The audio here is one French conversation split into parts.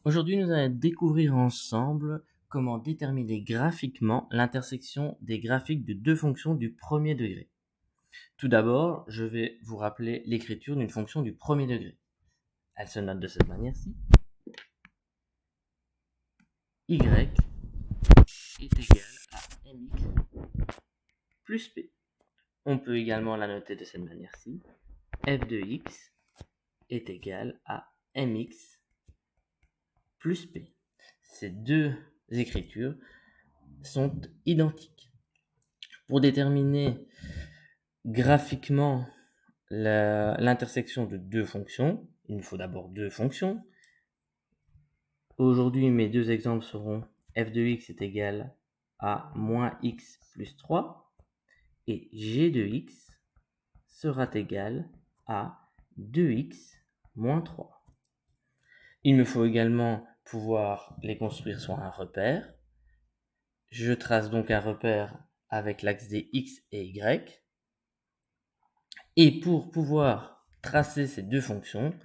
Aujourd'hui, nous allons découvrir ensemble comment déterminer graphiquement l'intersection des graphiques de deux fonctions du premier degré. Tout d'abord, je vais vous rappeler l'écriture d'une fonction du premier degré. Elle se note de cette manière-ci. Y est égal à mx plus p. On peut également la noter de cette manière-ci. F de x est égal à mx plus p. Ces deux écritures sont identiques. Pour déterminer graphiquement l'intersection de deux fonctions, il nous faut d'abord deux fonctions. Aujourd'hui, mes deux exemples seront f de x est égal à moins x plus 3 et g de x sera égal à 2x moins 3. Il me faut également pouvoir les construire sur un repère. Je trace donc un repère avec l'axe des x et y. Et pour pouvoir tracer ces deux fonctions,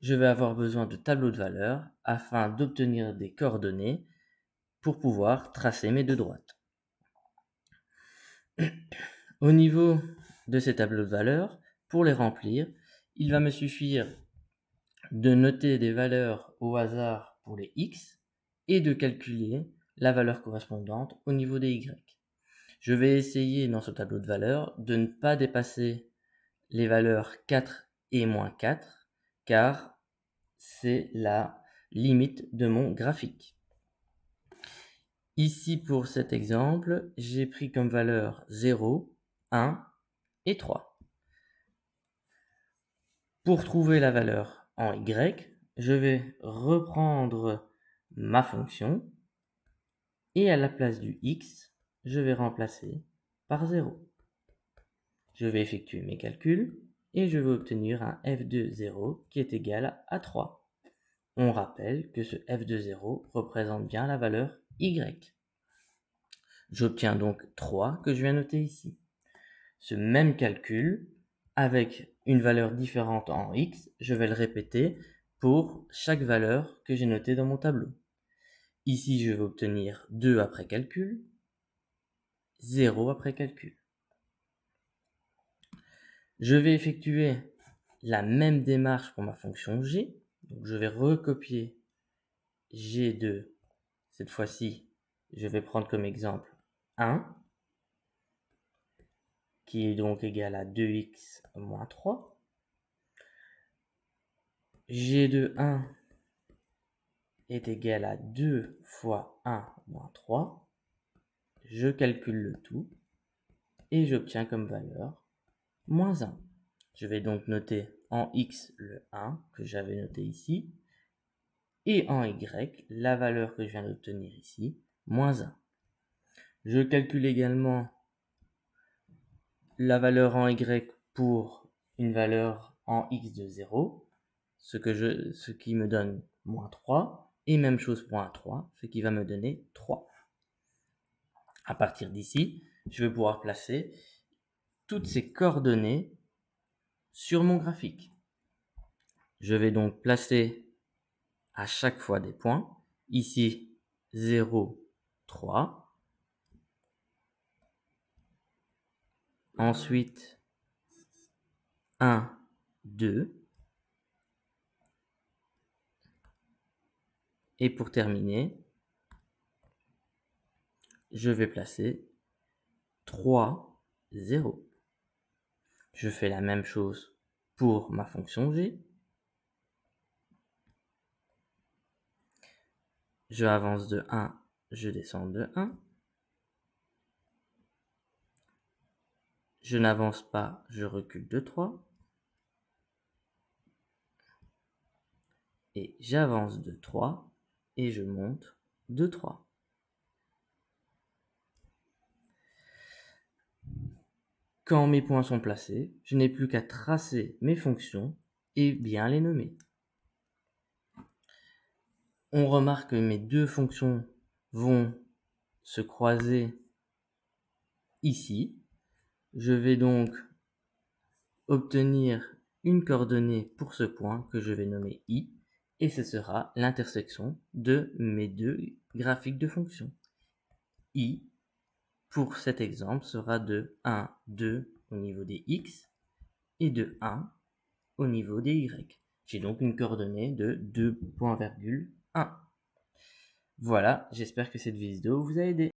je vais avoir besoin de tableaux de valeurs afin d'obtenir des coordonnées pour pouvoir tracer mes deux droites. Au niveau de ces tableaux de valeurs, pour les remplir, il va me suffire de noter des valeurs au hasard pour les x et de calculer la valeur correspondante au niveau des y. Je vais essayer dans ce tableau de valeurs de ne pas dépasser les valeurs 4 et moins 4 car c'est la limite de mon graphique. Ici pour cet exemple, j'ai pris comme valeur 0, 1 et 3. Pour trouver la valeur en y, je vais reprendre ma fonction et à la place du x, je vais remplacer par 0. Je vais effectuer mes calculs et je vais obtenir un f de 0 qui est égal à 3. On rappelle que ce f de 0 représente bien la valeur y. J'obtiens donc 3 que je viens noter ici. Ce même calcul, avec une valeur différente en x, je vais le répéter pour chaque valeur que j'ai notée dans mon tableau. Ici, je vais obtenir 2 après calcul, 0 après calcul. Je vais effectuer la même démarche pour ma fonction g. Donc je vais recopier g de, cette fois-ci, je vais prendre comme exemple 1, qui est donc égal à 2x moins 3. G de 1 est égal à 2 fois 1 moins 3. Je calcule le tout et j'obtiens comme valeur moins 1. Je vais donc noter en x le 1 que j'avais noté ici et en y la valeur que je viens d'obtenir ici, moins 1. Je calcule également la valeur en y pour une valeur en x de 0, ce qui me donne moins 3, et même chose pour un 3, ce qui va me donner 3. À partir d'ici, je vais pouvoir placer toutes ces coordonnées sur mon graphique. Je vais donc placer à chaque fois des points. Ici, 0, 3. Ensuite, 1, 2. Et pour terminer, je vais placer 3, 0. Je fais la même chose pour ma fonction g. Je avance de 1, je descends de 1. Je n'avance pas, je recule de 3. Et j'avance de 3 et je monte de 3. Quand mes points sont placés, je n'ai plus qu'à tracer mes fonctions et bien les nommer. On remarque que mes deux fonctions vont se croiser ici. Je vais donc obtenir une coordonnée pour ce point que je vais nommer i et ce sera l'intersection de mes deux graphiques de fonction. I, pour cet exemple, sera de 1, 2 au niveau des x et de 1 au niveau des y. J'ai donc une coordonnée de 2,1. Voilà, j'espère que cette vidéo vous a aidé.